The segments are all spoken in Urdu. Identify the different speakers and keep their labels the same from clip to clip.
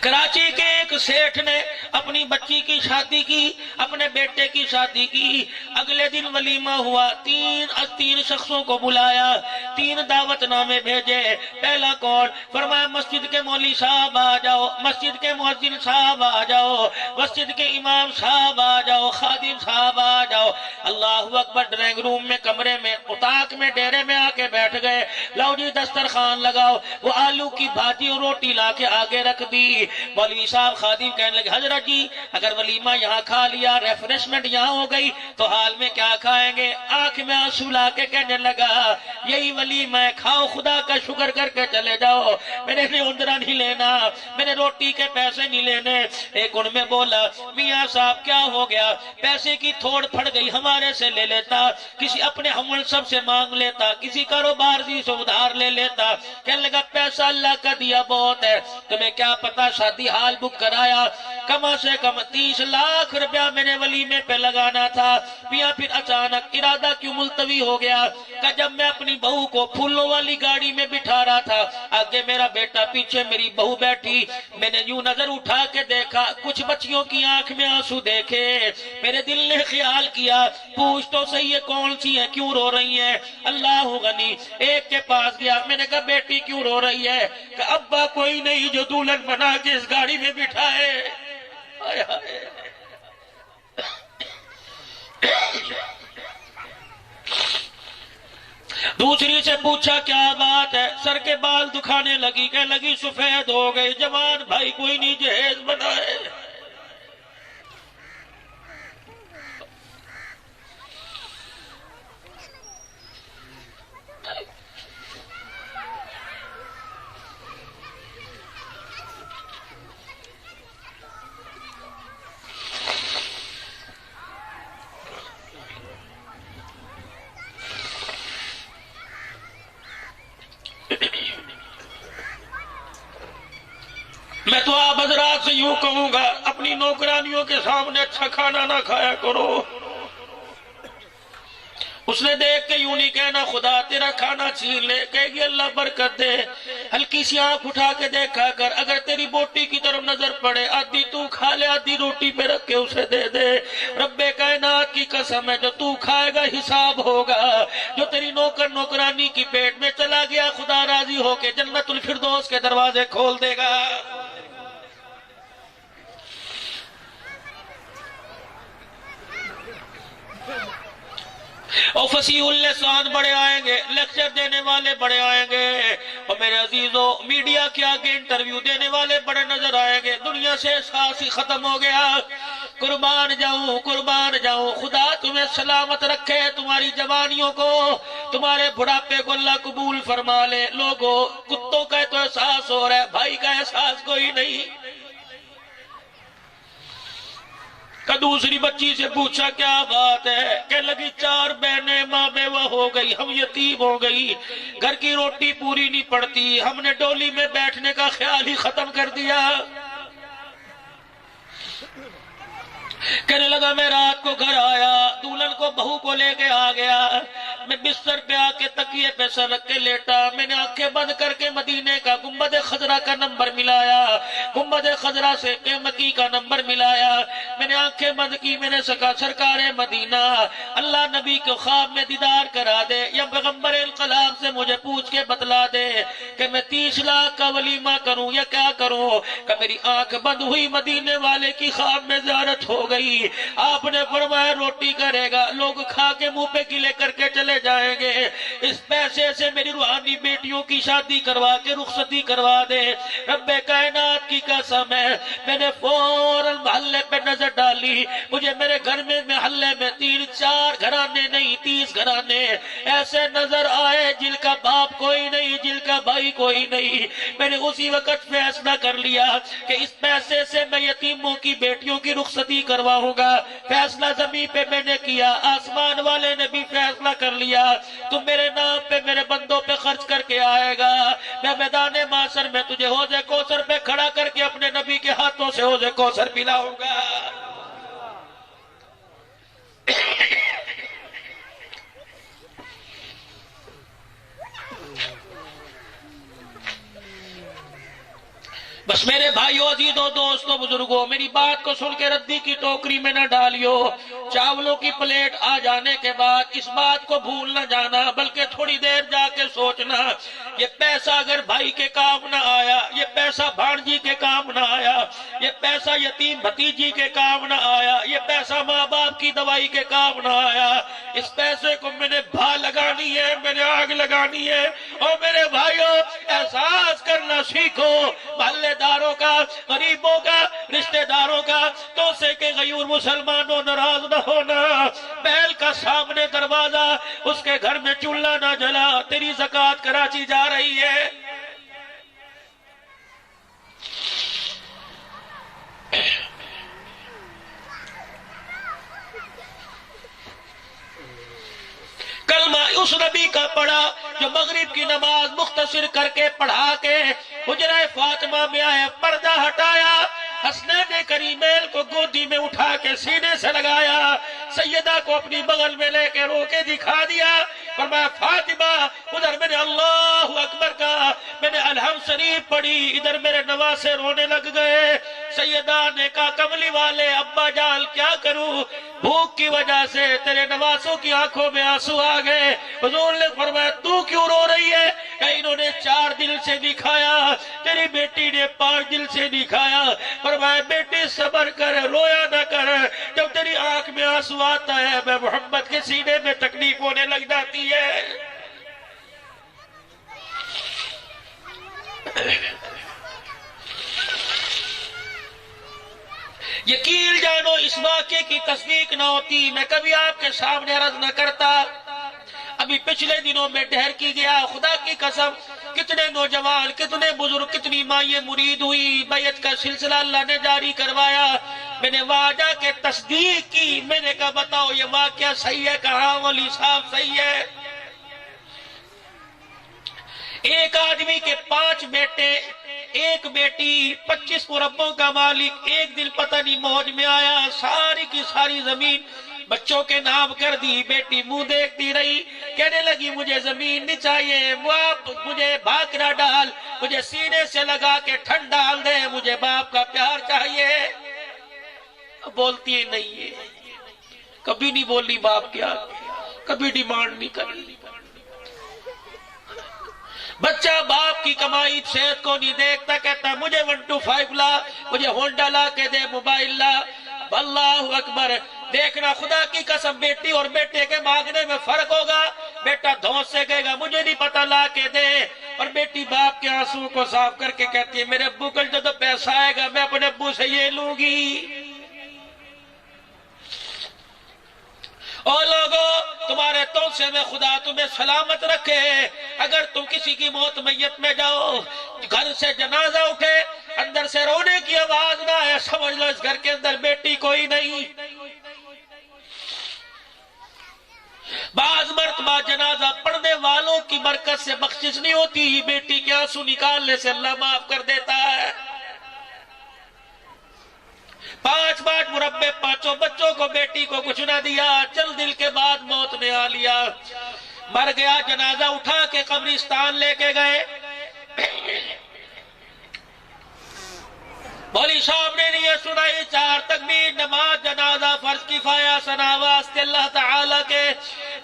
Speaker 1: کراچی کے ایک سیٹھ نے اپنی بچی کی شادی کی، اپنے بیٹے کی شادی کی، اگلے دن ولیمہ ہوا، تین شخصوں کو بلایا، 3 دعوت نامے بھیجے۔ پہلا کون؟ فرمایا مسجد کے مولوی صاحب آ جاؤ، مسجد کے مؤذن صاحب آ جاؤ، مسجد کے امام صاحب آ جاؤ، خادم صاحب آ جاؤ۔ اللہ اکبر، ڈرائنگ روم میں، کمرے میں، اتاق میں، ڈیرے میں آ کے بیٹھ گئے۔ لو جی دسترخوان لگاؤ۔ وہ آلو کی بھاجی اور روٹی لا کے آگے رکھ دی۔ مولوی صاحب خادم کہنے لگے حضرت جی اگر ولیمہ یہاں کھا لیا، ریفریشمنٹ یہاں ہو گئی تو حال میں کیا کھائیں گے؟ آنکھ میں آنسو لا کے کہنے لگا یہی ولیمہ ہے، کھاؤ، خدا کا شکر کر کے چلے جاؤ، میں نے اندرا نہیں لینا، میں نے روٹی کے پیسے نہیں لینے۔ ایک ان میں بولا میاں صاحب کیا ہو گیا؟ پیسے کی تھوڑ پھڑ گئی، ہمارے سے لے لیتا، کسی اپنے ہم سب سے مانگ لیتا، کسی کاروبار سے ادھار لے لیتا۔ کہنے لگا پیسہ اللہ کا دیا بہت ہے، تمہیں کیا پتا شادی ہال بک کرایا، کم سے کم 30 لاکھ روپیہ میں نے ولیمے پہ لگانا تھا۔ میاں پھر اچانک ارادہ کیوں ملتوی ہو گیا کہ جب میں اپنی بہو کو پھولوں والی گاڑی میں بٹھا رہا تھا، آگے میرا بیٹا، پیچھے میری بہو بیٹھی، میں نے یوں نظر اٹھا کے دیکھا، کچھ بچیوں کی آنکھ میں آنسو دیکھے، میرے دل نے خیال کیا پوچھ تو صحیح ہے کون سی ہیں، کیوں رو رہی ہیں؟ اللہ غنی، ایک کے پاس گیا، میں نے کہا بیٹی کیوں رو رہی ہے؟ کہ ابا کوئی نہیں جو دلہن بنا کے اس گاڑی میں بٹھائے۔ ہائے ہائے۔ دوسری سے پوچھا کیا بات ہے؟ سر کے بال دکھانے لگی، کہنے لگی سفید ہو گئے، جوان بھائی کوئی نہیں جہیز بنائے۔ میں تو آپ حضرات سے یوں کہوں گا اپنی نوکرانیوں کے سامنے اچھا کھانا نہ کھایا کرو۔ اس نے دیکھ کے یوں نہیں کہنا خدا تیرا کھانا چھین لے، کہے گی اللہ برکت دے، ہلکی سی آنکھ اٹھا کے دیکھا کر، اگر تیری بوٹی کی طرف نظر پڑے آدھی تو کھا لے، آدھی روٹی پہ رکھ کے اسے دے دے۔ رب کائنات کی قسم ہے جو تو کھائے گا حساب ہوگا، جو تیری نوکر نوکرانی کی پیٹ میں چلا گیا خدا راضی ہو کے جنت الفردوس کے دروازے کھول دے گا۔ اور فصیح اللسان بڑے آئیں گے، لیکچر دینے والے بڑے آئیں گے، اور میرے عزیزو میڈیا کے آگے انٹرویو دینے والے بڑے نظر آئیں گے۔ دنیا سے احساس ہی ختم ہو گیا۔ قربان جاؤں، خدا تمہیں سلامت رکھے، تمہاری جوانیوں کو، تمہارے بڑھاپے کو اللہ قبول فرما لے۔ لوگوں کتوں کا تو احساس ہو رہا ہے، بھائی کا احساس کوئی نہیں۔ کہ دوسری بچی سے پوچھا کیا بات ہے؟ کہ لگی 4 بہنیں ماں بیوہ ہو گئی، ہم یتیم ہو گئی، گھر کی روٹی پوری نہیں پڑتی، ہم نے ڈولی میں بیٹھنے کا خیال ہی ختم کر دیا۔ کہنے لگا میں رات کو گھر آیا، دولہن کو بہو کو لے کے آ گیا، میں بستر پہ آ کے تکیے پہ سر رکھ کے لیٹا، میں نے آنکھیں بند کر کے مدینے کا گنبد خضرا کا نمبر ملایا، گنبد خضرا سے مکی کا نمبر ملایا، میں نے آنکھیں بند کی، میں نے سکا سرکار مدینہ اللہ نبی کو خواب میں دیدار کرا دے، یا پیغمبر انقلاب سے مجھے پوچھ کے بتلا دے کہ میں 30 لاکھ کا ولیمہ کروں یا کیا کروں۔ کہ میری آنکھ بند ہوئی، مدینے والے کی خواب میں زیارت ہو گئی، آپ نے فرمایا روٹی کرے گا، لوگ کھا کے منہ پہ گلے کر کے چلے جائیں گے، اس پیسے سے میری روحانی بیٹیوں کی شادی کروا کے رخصتی کروا دے۔ رب کائنات کی قسم ہے میں نے فوراً محلے پہ نظر ڈالی، مجھے میرے گھر میں محلے میں 3-4 گھرانے نہیں 30 گھرانے ایسے نظر آئے جن کا باپ کوئی نہیں، جن کا بھائی کوئی نہیں۔ میں نے اسی وقت فیصلہ کر لیا کہ اس پیسے سے میں یتیموں کی بیٹیوں کی رخصتی کرواؤں گا۔ فیصلہ زمین پہ میں نے کیا، آسمان والے نے بھی فیصلہ کر لیا، تم میرے نام پہ میرے بندوں پہ خرچ کر کے آئے گا، میں میدان معاشر میں تجھے حوض کوثر پہ کھڑا کر کے اپنے نبی کے ہاتھوں سے حوض کوثر پلاؤں گا۔ بس میرے بھائیوں، عزیزوں، دوستوں، بزرگوں، میری بات کو سن کے ردی کی ٹوکری میں نہ ڈالیو۔ چاولوں کی پلیٹ آ جانے کے بعد اس بات کو بھول نہ جانا، بلکہ تھوڑی دیر جا کے سوچنا، یہ پیسہ اگر بھائی کے کام نہ آیا، یہ پیسہ بھانجی کے کام نہ آیا، یہ پیسہ یتیم بھتیجی کے کام نہ آیا، یہ پیسہ ماں باپ کی دوائی کے کام نہ آیا، اس پیسے کو میں نے بھا لگانی ہے، میں نے آگ لگانی ہے۔ اور میرے بھائیوں، احساس کرنا سیکھو، محلے داروں کا، غریبوں کا، رشتہ داروں کا، توسے کے غیور مسلمانوں ناراض نہ ہونا۔ بیل کا سامنے دروازہ، اس کے گھر میں چولہا نہ جلا، تیری زکوٰۃ کراچی جا رہی ہے۔ کلمہ اس نبی کا پڑھا جو مغرب کی نماز مختصر کر کے پڑھا کے حجرہ فاطمہ میں آئے، پردہ ہٹایا، حسنین کریمین کو گودی میں اٹھا کے سینے سے لگایا، سیدہ کو اپنی بغل میں لے کے رو کے دکھا دیا، فرمایا فاطمہ ادھر میں نے اللہ اکبر کہا، میں نے الحمد شریف پڑھی، ادھر میرے نواسے رونے لگ گئے۔ سیدہ نے کہا کملی والے ابا جان کیا کروں، بھوک کی وجہ سے تیرے نواسوں کی آنکھوں میں آنسو آ گئے۔ حضور نے فرمایا تو کیوں رو رہی ہے؟ کہ انہوں نے 4 دل سے دکھایا، تیری بیٹی نے 5 دل سے دکھایا۔ فرمایا بیٹی صبر کر، رویا نہ کر، جب تیری آنکھ میں آنسو آتا ہے میں محمد کے سینے میں تکلیف ہونے لگ جاتی ہے۔ یقین جانو اس واقعے کی تصدیق نہ ہوتی میں کبھی آپ کے سامنے عرض نہ کرتا۔ ابھی پچھلے دنوں میں ڈھیر کی گیا، خدا کی قسم کتنے نوجوان، کتنے بزرگ، کتنی مائیں مرید ہوئی، بیعت کا سلسلہ اللہ نے جاری کروایا۔ میں نے وہاں جا کے تصدیق کی، میں نے کہا بتاؤ یہ واقعہ صحیح ہے؟ کہاں مولی صاحب صحیح ہے۔ ایک آدمی کے 5 بیٹے، ایک بیٹی، 25 مربوں کا مالک، ایک دن پتہ نہیں موج میں آیا، ساری کی ساری زمین بچوں کے نام کر دی۔ بیٹی منہ دیکھتی رہی، کہنے لگی مجھے زمین نہیں چاہیے، مجھے بھاکرا ڈال، مجھے سینے سے لگا کے ٹھنڈ ڈال دے، مجھے باپ کا پیار چاہیے۔ بولتی نہیں ہے، کبھی نہیں بولی باپ کیا، کبھی ڈیمانڈ نہیں کری۔ بچہ باپ کی کمائی صحت کو نہیں دیکھتا، کہتا مجھے 125 لا، مجھے ہونڈا لا کے دے، موبائل لا۔ اللہ اکبر، دیکھنا خدا کی قسم بیٹی اور بیٹے کے مانگنے میں فرق ہوگا۔ بیٹا دھوس سے کہے گا مجھے نہیں پتا لا کے دے، اور بیٹی باپ کے آنسو کو صاف کر کے کہتی ہے میرے ابو کل جو پیسہ آئے گا میں اپنے ابو سے یہ لوں گی۔ اور لوگوں تمہارے توسے میں خدا تمہیں سلامت رکھے۔ اگر تم کسی کی موت میت میں جاؤ، گھر سے جنازہ اٹھے، اندر سے رونے کی آواز نہ آئے، سمجھ لو اس گھر کے اندر بیٹی کوئی نہیں۔ بعض مرتبہ جنازہ پڑھنے والوں کی برکت سے بخشش نہیں ہوتی، بیٹی کے آنسو نکالنے سے اللہ معاف کر دیتا ہے۔ 5 مربے، 5 بچوں کو، بیٹی کو کچھ نہ دیا، چند دن کے بعد موت نے آ لیا، مر گیا۔ جنازہ اٹھا کے قبرستان لے کے گئے، مولوی صاحب نے نیت سنائی، 4 تکبیر، نماز جنازہ فرض کفایہ، ثنا واسطے اللہ تعالیٰ کے،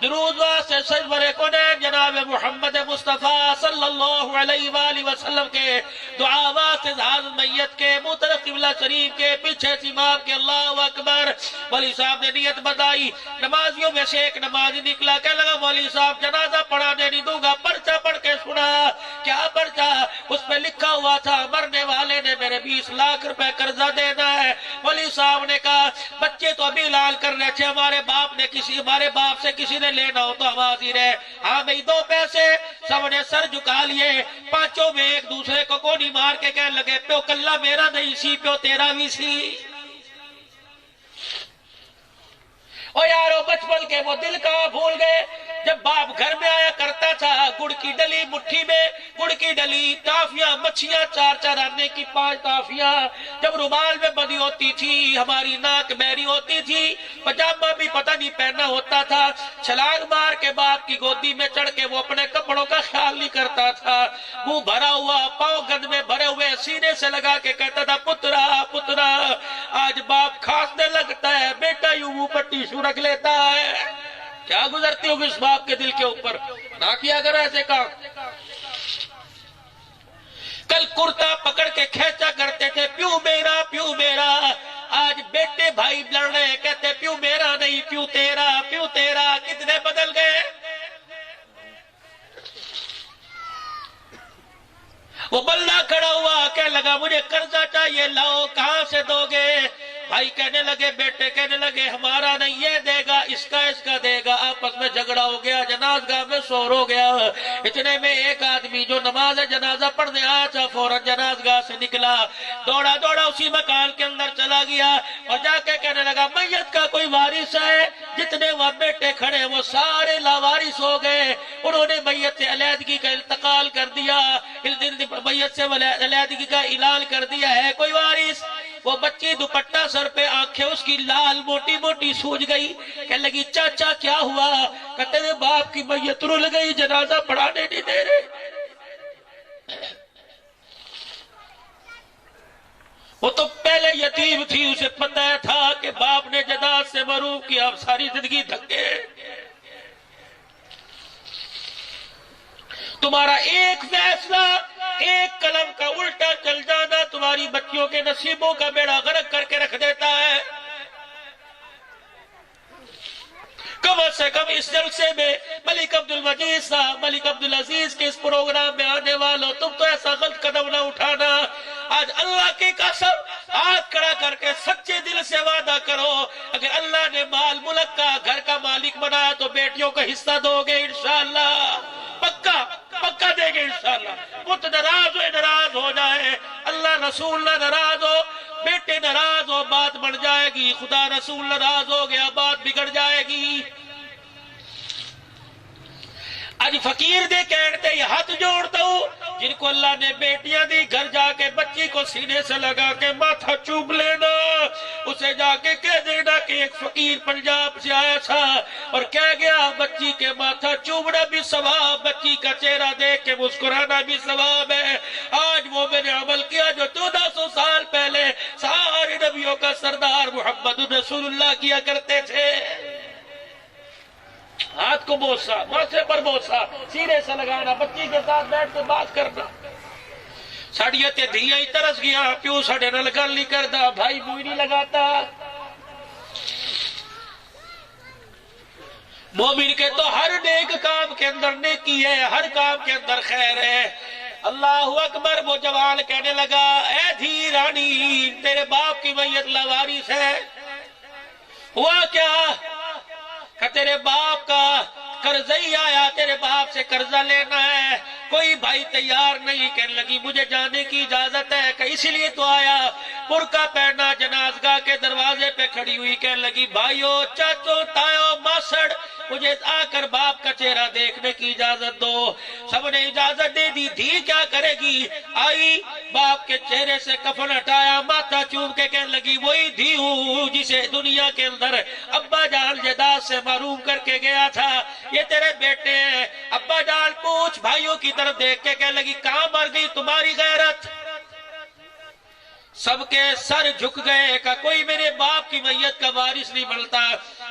Speaker 1: درود واسطے سرور کونین جناب محمد مصطفیٰ صلی اللہ علیہ وآلہ وسلم کے، دعا واسطے حاضر میت کے، محترم قبلہ شریف کے، پیچھے سے امام کے، اللہ اکبر۔ مولوی صاحب نے نیت بتائی، نمازیوں میں سے ایک نمازی نکلا، کہنے لگا مولوی صاحب جنازہ پڑھانے نہیں دوں گا۔ پرچہ پڑھ کے سنا، کیا پرچہ؟ اس پہ لکھا ہوا تھا مرنے والے نے میرے 20 لاکھ روپے قرضہ دینا ہے۔ مولوی صاحب نے کہا بچے تو ابھی اعلان کر رہے تھے ہمارے باپ سے کسی نے لینا ہو تو ہم حاضر ہیں، ہاں بھئی 2 پیسے۔ سب نے سر جھکا لیے، 5 میں ایک دوسرے کو گولی مار کے کہنے لگے پیو کلہ میرا نہیں سی، پیو تیرا بھی سی۔ او یارو بچپن کے وہ دل کہاں بھول گئے، جب باپ گھر میں آیا کرتا تھا گڑ کی ڈلی مٹھی میں، گڑ کی ڈلی، ٹافیاں، مچھیاں، 4 آنے کی 5 ٹافیاں، جب رومال میں بندھی ہوتی تھی، ہماری ناک بہری ہوتی تھی، پجامہ بھی پتہ نہیں پہننا ہوتا تھا، چھلانگ مار کے باپ کی گودی میں چڑھ کے وہ اپنے کپڑوں کا خیال نہیں کرتا تھا، منہ بھرا ہوا، پاؤں گند میں بھرے ہوئے، سینے سے لگا کے کہتا تھا پترا پترا۔ آج باپ کھانسنے لگتا ہے، بیٹا یوں منہ پر ٹیشو رکھ لیتا ہے۔ کیا گزرتی ہوگی اس باپ کے دل کے اوپر؟ نہ کیا کرو ایسے کام۔ کل کرتا پکڑ کے کھینچا کرتے تھے، پیو میرا پیو میرا۔ آج بیٹے بھائی لڑ رہے ہیں، کہتے پیو میرا نہیں پیو تیرا پیو تیرا۔ کتنے بدل گئے۔ وہ بندہ کھڑا ہوا کہنے لگا مجھے قرضہ چاہیے، لاؤ، کہاں سے دو گے؟ بھائی کہنے لگے، بیٹے کہنے لگے ہمارا نہیں، یہ دے گا، اس کا دے گا۔ آپس میں جھگڑا ہو گیا، جنازگاہ میں شور ہو گیا۔ اتنے میں ایک آدمی جو نماز جنازہ پڑھنے آیا تھا فوراً جنازگاہ سے نکلا، دوڑا دوڑا اسی مکان کے اندر چلا گیا اور جا کے کہنے لگا میت کا کوئی وارث ہے؟ جتنے وہاں بیٹے کھڑے وہ سارے لاوارث ہو گئے۔ انہوں نے میت سے علیحدگی کا انتقال کر دیا، میت سے علیحدگی کا اعلان کر دیا ہے، کوئی وارث؟ وہ بچی دوپٹہ سر پہ، آنکھیں اس کی لال موٹی موٹی سوج گئی، کہنے لگی چاچا کیا ہوا؟ کہتے ہیں باپ کی میت رول گئی، جنازہ پڑھانے نہیں دے رہے۔ وہ تو پہلے یتیم تھی، اسے پتہ تھا کہ باپ نے جنازہ سے محروم کیا، اب ساری زندگی دھکے۔ تمہارا ایک فیصلہ، ایک قلم کا الٹا چل جانا تمہاری بچیوں کے نصیبوں کا بیڑا غرق کر کے رکھ دیتا ہے۔ کم سے کم اس جلسے میں ملک عبدالمجید صاحب، ملک عبدالعزیز کے اس پروگرام میں آنے والوں، تم تو ایسا غلط قدم نہ اٹھانا۔ آج اللہ کی قسم ہاتھ کھڑا کر کے سچے دل سے وعدہ کرو، اگر اللہ نے مال ملک کا گھر کا مالک بنایا تو بیٹیوں کا حصہ دو گے انشاءاللہ، پکا پکا دے گے انشاءاللہ۔ پت ناراض ہو جائے، اللہ رسول نہ ناراض ہو، بیٹے ناراض ہو، بات بڑھ جائے گی، خدا رسول ناراض ہو گیا بات بگڑ جائے گی۔ آج فقیر دے کہتے یہ ہاتھ جوڑتا ہوں جن کو اللہ نے بیٹیاں دی، گھر جا کے بچی کو سینے سے لگا کے ماتھا چوب لینا، اسے جا کے کہہ دینا کہ ایک فقیر پنجاب سے آیا تھا اور کہہ گیا بچی کے ماتھا چوبنا بھی ثواب، بچی کا چہرہ دیکھ کے مسکرانا بھی ثواب ہے۔ آج وہ میں نے عمل کیا جو 1400 سال پہلے سارے نبیوں کا سردار محمد رسول اللہ کیا کرتے تھے۔ ہاتھ کو بوسا، ماتھے پر بوسا، سینے سے لگانا، بچی کے ساتھ بیٹھ کے بات کرنا۔ ساڑیاں تے دھیاں ہی ترس گیا، پیو ساڑے نال گل نہیں کردا، بھائی بوئی نہیں لگاتا۔ مومن کے تو ہر نیک کام کے اندر نیکی ہے، ہر کام کے اندر خیر ہے۔ اللہ اکبر۔ وہ جوان کہنے لگا اے دھی رانی، تیرے باپ کی میت لاوارث ہے۔ ہوا کیا؟ کہ تیرے باپ کا قرضہ ہی آیا، تیرے باپ سے قرضہ لینا ہے، کوئی بھائی تیار نہیں۔ کہنے لگی مجھے جانے کی اجازت ہے، کہ اسی لیے تو آیا۔ برقع پہنا جنازگاہ کے دروازے پہ کھڑی ہوئی، کہنے لگی بھائیو، چاچو، تایو، ماسڑ، مجھے آ کر باپ کا چہرہ دیکھنے کی اجازت دو۔ سب نے اجازت دے دی۔ دھی کیا کرے گی؟ آئی، باپ کے چہرے سے کفن ہٹایا، ماتھا چوم کے کہنے لگی وہی دھی ہوں جسے دنیا کے اندر ابا جان جداد سے محروم کر کے گیا تھا، یہ تیرے بیٹے ہیں۔ ابا جان پوچھ بھائیوں کی طرف دیکھ کے کہنے لگی کہاں مر گئی تمہاری غیرت؟ سب کے سر جھک گئے کہ کوئی میرے باپ کی میت کا وارث نہیں بنتا۔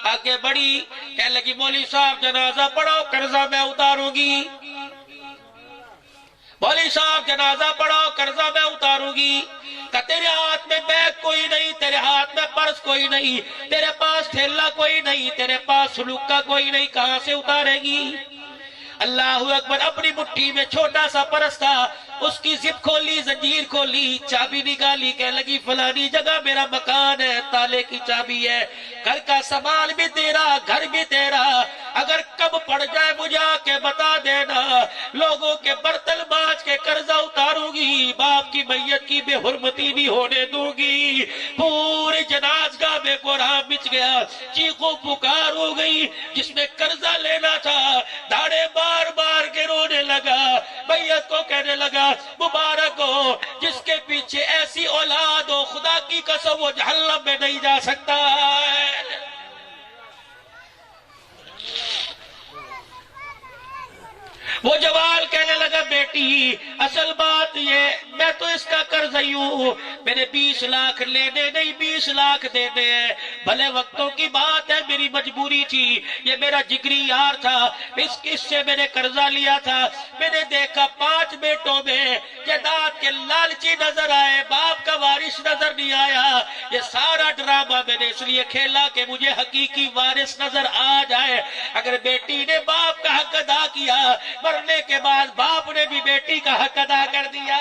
Speaker 1: آگے بڑی، کہنے لگی مولوی صاحب جنازہ پڑھو، قرضہ میں اتاروں گی۔ مولوی صاحب جنازہ پڑھو، قرضہ میں اتاروں گی۔ کہ تیرے ہاتھ میں بیگ کوئی نہیں، تیرے ہاتھ میں پرس کوئی نہیں، تیرے پاس تھیلا کوئی نہیں، تیرے پاس سلوکا کوئی نہیں، کہاں سے اتارے گی؟ اللہ اکبر۔ اپنی مٹھی میں چھوٹا سا پرس تھا، اس کی زپ کھولی، زنجیر کھولی، چابی نکالی، کہنے لگی فلانی جگہ میرا مکان ہے، تالے کی چابی ہے، گھر کا سامان بھی تیرا، گھر بھی تیرا، اگر کب پڑ جائے مجھے آ کے بتا دینا، لوگوں کے برتن مانج کے قرضہ اتاروں گی، باپ کی میت کی بے حرمتی نہیں ہونے دوں گی۔ پورے جنازگاہ میں میں کوڑا بچ گیا، چیخو پکار ہو گئی، جس نے قرضہ لینا تھا دھاڑے بار بار کے رونے لگا، بیعت کو کہنے لگا مبارک ہو جس کے پیچھے ایسی اولاد ہو، خدا کی قسم وہ جہنم میں نہیں جا سکتا ہے۔ وہ جوال کہنے لگا بیٹی اصل بات یہ میں تو اس کا قرضی ہوں، میرے 20 لاکھ لینے نہیں 20 لاکھ دینے ہیں، بھلے وقتوں کی بات ہے میری مجبوری تھی، یہ میرا جگری یار تھا، اس سے میں نے قرضہ لیا تھا، میں نے دیکھا 5 بیٹوں میں جائیداد کے لالچی نظر آئے، باپ کا وارث نظر نہیں آیا، یہ سارا ڈرامہ میں نے اس لیے کھیلا کہ مجھے حقیقی وارث نظر آ جائے۔ اگر بیٹی نے باپ کا حق ادا کیا، مرنے کے بعد باپ نے بھی بیٹی کا حق ادا کر دیا۔